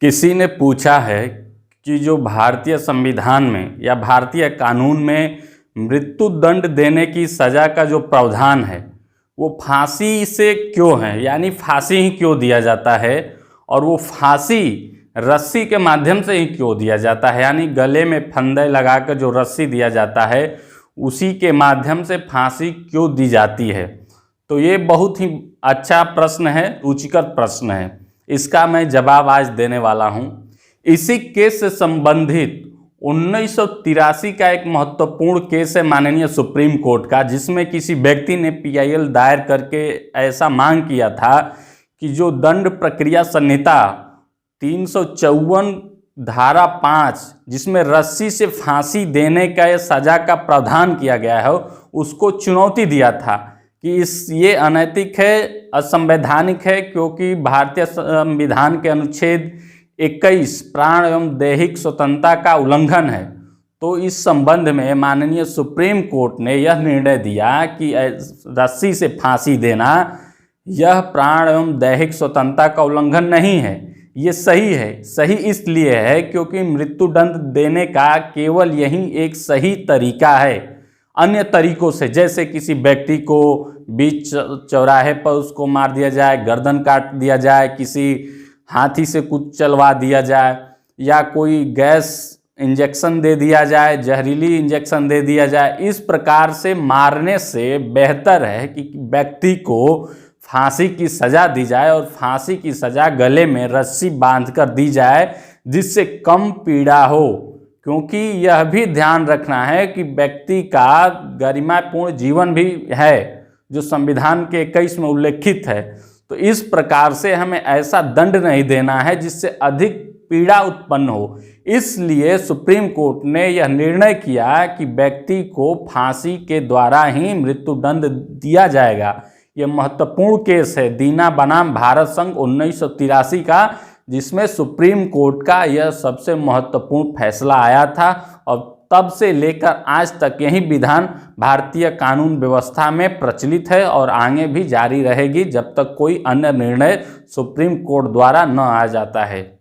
किसी ने पूछा है कि जो भारतीय संविधान में या भारतीय कानून में मृत्यु दंड देने की सज़ा का जो प्रावधान है वो फांसी से क्यों है, यानी फांसी ही क्यों दिया जाता है, और वो फांसी रस्सी के माध्यम से ही क्यों दिया जाता है, यानी गले में फंदे लगाकर जो रस्सी दिया जाता है उसी के माध्यम से फांसी क्यों दी जाती है। तो ये बहुत ही अच्छा प्रश्न है, रुचिकर प्रश्न है। इसका मैं जवाब आज देने वाला हूं। इसी केस से संबंधित 1983 का एक महत्वपूर्ण केस है माननीय सुप्रीम कोर्ट का, जिसमें किसी व्यक्ति ने PIL दायर करके ऐसा मांग किया था कि जो दंड प्रक्रिया संहिता 354 धारा 5 जिसमें रस्सी से फांसी देने का सजा का प्रावधान किया गया है उसको चुनौती दिया था कि ये अनैतिक है, असंवैधानिक है, क्योंकि भारतीय संविधान के अनुच्छेद 21 प्राण एवं दैहिक स्वतंत्रता का उल्लंघन है। तो इस संबंध में माननीय सुप्रीम कोर्ट ने यह निर्णय दिया कि रस्सी से फांसी देना यह प्राण एवं दैहिक स्वतंत्रता का उल्लंघन नहीं है, ये सही है। सही इसलिए है क्योंकि मृत्यु दंड देने का केवल यही एक सही तरीका है। अन्य तरीकों से, जैसे किसी व्यक्ति को बीच चौराहे पर उसको मार दिया जाए, गर्दन काट दिया जाए, किसी हाथी से कुछ चलवा दिया जाए, या कोई गैस इंजेक्शन दे दिया जाए, जहरीली इंजेक्शन दे दिया जाए, इस प्रकार से मारने से बेहतर है कि व्यक्ति को फांसी की सज़ा दी जाए और फांसी की सज़ा गले में रस्सी बांधकर दी जाए जिससे कम पीड़ा हो। क्योंकि यह भी ध्यान रखना है कि व्यक्ति का गरिमापूर्ण जीवन भी है जो संविधान के 21 में उल्लेखित है। तो इस प्रकार से हमें ऐसा दंड नहीं देना है जिससे अधिक पीड़ा उत्पन्न हो। इसलिए सुप्रीम कोर्ट ने यह निर्णय किया कि व्यक्ति को फांसी के द्वारा ही मृत्यु दंड दिया जाएगा। यह महत्वपूर्ण केस है दीना बनाम भारत संघ 1983 का, जिसमें सुप्रीम कोर्ट का यह सबसे महत्वपूर्ण फैसला आया था, और तब से लेकर आज तक यही विधान भारतीय कानून व्यवस्था में प्रचलित है और आगे भी जारी रहेगी जब तक कोई अन्य निर्णय सुप्रीम कोर्ट द्वारा न आ जाता है।